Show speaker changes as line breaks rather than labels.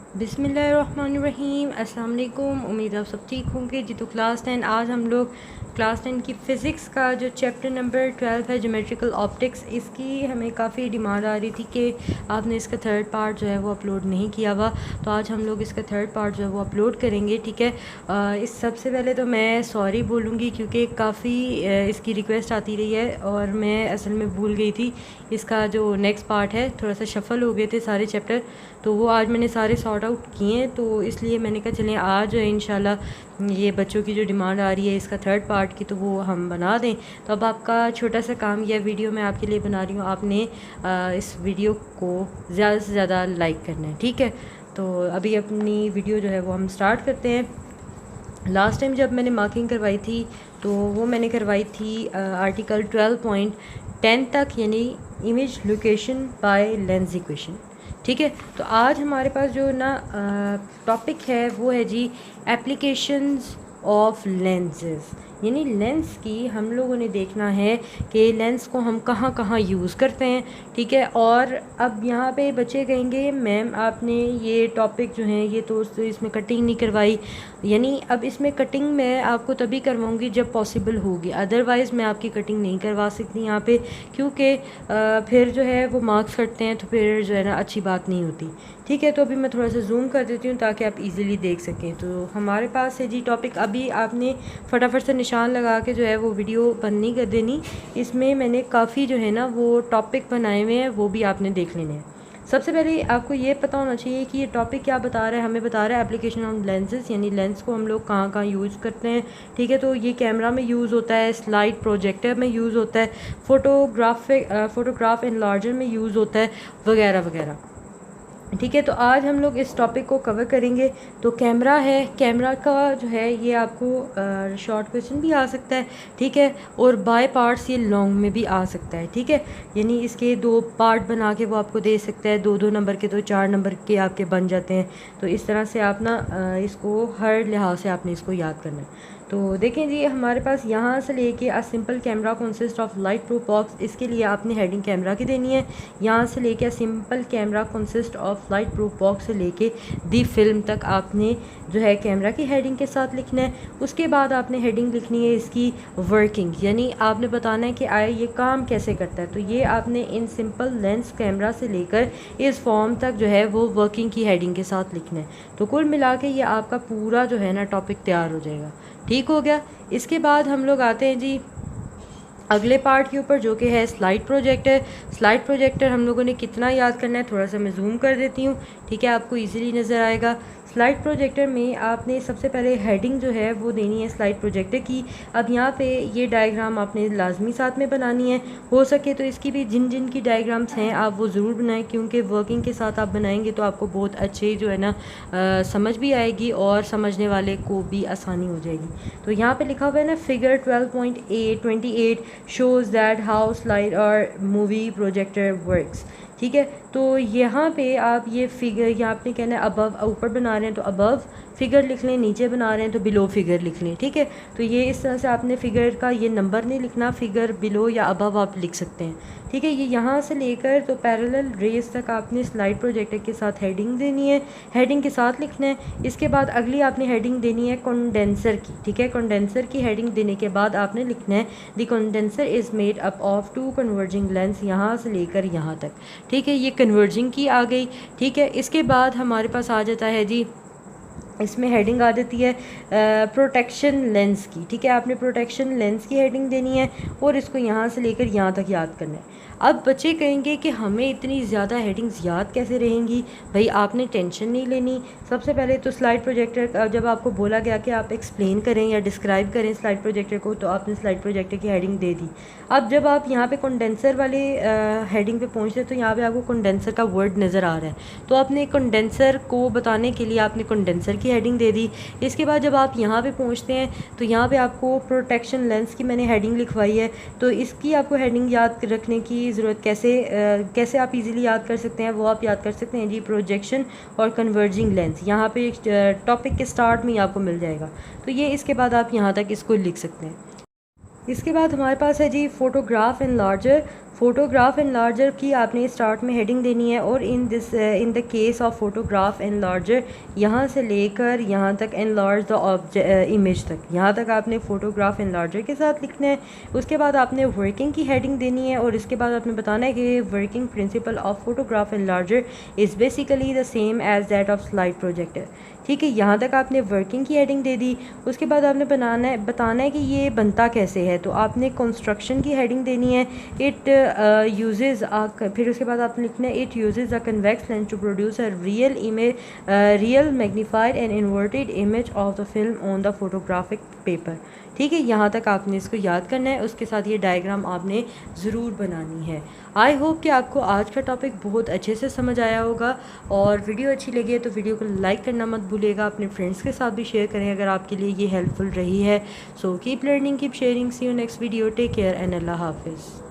बिस्मिल्लाहिर्रहमानिर्रहीम। अस्सलाम वालेकुम। उम्मीद आप सब ठीक होंगे जी। तो क्लास 10 आज हम लोग क्लास 10 की फ़िज़िक्स का जो चैप्टर नंबर 12 है ज्योमेट्रिकल ऑप्टिक्स, इसकी हमें काफ़ी डिमांड आ रही थी कि आपने इसका थर्ड पार्ट जो है वो अपलोड नहीं किया हुआ। तो आज हम लोग इसका थर्ड पार्ट जो है वो अपलोड करेंगे, ठीक है। इस सबसे पहले तो मैं सॉरी बोलूँगी क्योंकि काफ़ी इसकी रिक्वेस्ट आती रही है और मैं असल में भूल गई थी। इसका जो नेक्स्ट पार्ट है थोड़ा सा शफ़ल हो गए थे सारे चैप्टर, तो वो आज मैंने सारे सॉर्ट आउट किए हैं। तो इसलिए मैंने कहा चलें आज इंशाल्लाह ये बच्चों की जो डिमांड आ रही है इसका थर्ड पार्ट की, तो वो हम बना दें। तो अब आपका छोटा सा काम, यह वीडियो मैं आपके लिए बना रही हूँ, आपने इस वीडियो को ज़्यादा से ज़्यादा लाइक करना है, ठीक है। तो अभी अपनी वीडियो जो है वो हम स्टार्ट करते हैं। लास्ट टाइम जब मैंने मार्किंग करवाई थी तो वो मैंने करवाई थी आर्टिकल 12.10 तक, यानी image location by lens equation, ठीक है। तो आज हमारे पास जो ना टॉपिक है वो है जी एप्लीकेशंस ऑफ लेंसेज, यानी लेंस की हम लोगों ने देखना है कि लेंस को हम कहाँ कहाँ यूज़ करते हैं, ठीक है। और अब यहाँ पे बच्चे कहेंगे मैम आपने ये टॉपिक जो है ये तो इसमें कटिंग नहीं करवाई, यानी अब इसमें कटिंग मैं आपको तभी करवाऊँगी जब पॉसिबल होगी, अदरवाइज़ मैं आपकी कटिंग नहीं करवा सकती यहाँ पे, क्योंकि फिर जो है वो मार्क्स कटते हैं तो फिर जो है ना अच्छी बात नहीं होती, ठीक है। तो अभी मैं थोड़ा सा जूम कर देती हूँ ताकि आप इजीली देख सकें। तो हमारे पास है जी टॉपिक, अभी आपने फटाफट से निशान लगा के जो है वो वीडियो बंद नहीं कर देनी। इसमें मैंने काफ़ी जो है ना वो टॉपिक बनाए हुए हैं, वो भी आपने देख लेने हैं। सबसे पहले आपको ये पता होना चाहिए कि ये टॉपिक क्या बता रहा है। हमें बता रहा है एप्लीकेशन ऑफ लेंसेज, यानी लेंस को हम लोग कहाँ कहाँ यूज़ करते हैं, ठीक है। तो ये कैमरा में यूज़ होता है, स्लाइड प्रोजेक्टर में यूज़ होता है, फोटोग्राफ एनलार्जर में यूज़ होता है, वगैरह वगैरह, ठीक है। तो आज हम लोग इस टॉपिक को कवर करेंगे। तो कैमरा है, कैमरा का जो है ये आपको शॉर्ट क्वेश्चन भी आ सकता है, ठीक है, और बाय पार्ट्स ये लॉन्ग में भी आ सकता है, ठीक है। यानी इसके दो पार्ट बना के वो आपको दे सकता है, 2-2 नंबर के, तो 4 नंबर के आपके बन जाते हैं। तो इस तरह से आप ना इसको हर लिहाज से आपने इसको याद करना है। तो देखें जी हमारे पास यहाँ से लेके a simple camera consist of light proof box, इसके लिए आपने हेडिंग कैमरा की देनी है। यहाँ से लेके a simple camera consist of light proof box से लेके दी फिल्म तक आपने जो है कैमरा की हेडिंग के साथ लिखना है। उसके बाद आपने हेडिंग लिखनी है इसकी वर्किंग, यानी आपने बताना है कि आए ये काम कैसे करता है। तो ये आपने इन सिंपल लेंस कैमरा से लेकर इस फॉर्म तक जो है वो वर्किंग की हेडिंग के साथ लिखना है। तो कुल मिला के ये आपका पूरा जो है ना टॉपिक तैयार हो जाएगा, ठीक हो गया। इसके बाद हम लोग आते हैं जी अगले पार्ट के ऊपर, जो कि है स्लाइड प्रोजेक्टर। स्लाइड प्रोजेक्टर हम लोगों ने कितना याद करना है, थोड़ा सा मैं जूम कर देती हूँ, ठीक है, आपको इजीली नज़र आएगा। स्लाइड प्रोजेक्टर में आपने सबसे पहले हेडिंग जो है वो देनी है स्लाइड प्रोजेक्टर की। अब यहाँ पे ये डायग्राम आपने लाजमी साथ में बनानी है, हो सके तो इसकी भी जिन जिन की डायग्राम्स हैं आप वो ज़रूर बनाएं, क्योंकि वर्किंग के साथ आप बनाएंगे तो आपको बहुत अच्छे जो है ना समझ भी आएगी और समझने वाले को भी आसानी हो जाएगी। तो यहाँ पे लिखा हुआ है ना figure 12.28 shows that how slide और मूवी प्रोजेक्टर वर्क्स, ठीक है। तो यहाँ पे आप ये फिगर, यहाँ आपने कहना है अबव, ऊपर बना रहे हैं तो अबव फिगर लिख लें, नीचे बना रहे हैं तो बिलो फिगर लिख लें, ठीक है। तो ये इस तरह से आपने फिगर का ये नंबर नहीं लिखना, फिगर बिलो या अबव आप लिख सकते हैं, ठीक है। ये यहाँ से लेकर तो पैरेलल रेस तक आपने स्लाइड प्रोजेक्टर के साथ हेडिंग देनी है, हेडिंग के साथ लिखना है। इसके बाद अगली आपने हेडिंग देनी है कंडेंसर की, ठीक है। कंडेंसर की हेडिंग देने के बाद आपने लिखना है the condenser is made up of 2 converging lens, यहाँ से लेकर यहाँ तक, ठीक है। ये कन्वर्जिंग की आ गई, ठीक है। इसके बाद हमारे पास आ जाता है जी, इसमें हेडिंग आ जाती है प्रोटेक्शन लेंस की, ठीक है। आपने प्रोटेक्शन लेंस की हेडिंग देनी है और इसको यहाँ से लेकर यहाँ तक याद करना है। अब बच्चे कहेंगे कि हमें इतनी ज़्यादा हेडिंग्स याद कैसे रहेंगी। भाई आपने टेंशन नहीं लेनी। सबसे पहले तो स्लाइड प्रोजेक्टर, जब आपको बोला गया कि आप एक्सप्लेन करें या डिस्क्राइब करें स्लाइड प्रोजेक्टर को, तो आपने स्लाइड प्रोजेक्टर की हेडिंग दे दी। अब जब आप यहाँ पे कंडेंसर वाले हेडिंग पे पहुँचते तो यहाँ पे आपको कंडेंसर का वर्ड नज़र आ रहा है, तो आपने कंडेंसर को बताने के लिए आपने कंडेंसर की हेडिंग दे दी। इसके बाद जब आप यहाँ पे पहुँचते हैं तो यहाँ पे आपको प्रोटेक्शन लेंस की मैंने हेडिंग लिखवाई है, तो इसकी आपको हेडिंग याद रखने की ज़रूरत कैसे आप इजीली याद कर सकते हैं, वो आप याद कर सकते हैं जी, प्रोजेक्शन और कन्वर्जिंग लेंस। यहाँ पे टॉपिक के स्टार्ट में ही आपको मिल जाएगा, तो ये इसके बाद आप यहाँ तक इसको लिख सकते हैं। इसके बाद हमारे पास है जी फोटोग्राफ एनलार्जर। फ़ोटोग्राफ एनलार्जर की आपने स्टार्ट में हेडिंग देनी है और in the case of photograph enlarger यहाँ से लेकर यहाँ तक एनलार्ज द इमेज तक, यहाँ तक आपने फ़ोटोग्राफ एनलार्जर के साथ लिखना है। उसके बाद आपने वर्किंग की हेडिंग देनी है और इसके बाद आपने बताना है कि working principle of photograph enlarger is basically the same as that of slide projector. ठीक है, यहाँ तक आपने वर्किंग की हेडिंग दे दी। उसके बाद आपने बताना है कि ये बनता कैसे है, तो आपने कंस्ट्रक्शन की हेडिंग देनी है। इट यूजेज़ फिर उसके बाद आपने लिखना है it uses a convex lens to produce a real magnified and inverted image of the film on the photographic paper. ठीक है, यहाँ तक आपने इसको याद करना है। उसके साथ ये डायग्राम आपने ज़रूर बनानी है। आई होप कि आपको आज का टॉपिक बहुत अच्छे से समझ आया होगा, और वीडियो अच्छी लगी है तो वीडियो को लाइक करना मत भूलिएगा। अपने फ्रेंड्स के साथ भी शेयर करें अगर आपके लिए ये हेल्पफुल रही है। So keep learning, keep sharing. See you next video. Take care and अल्लाह हाफिज़।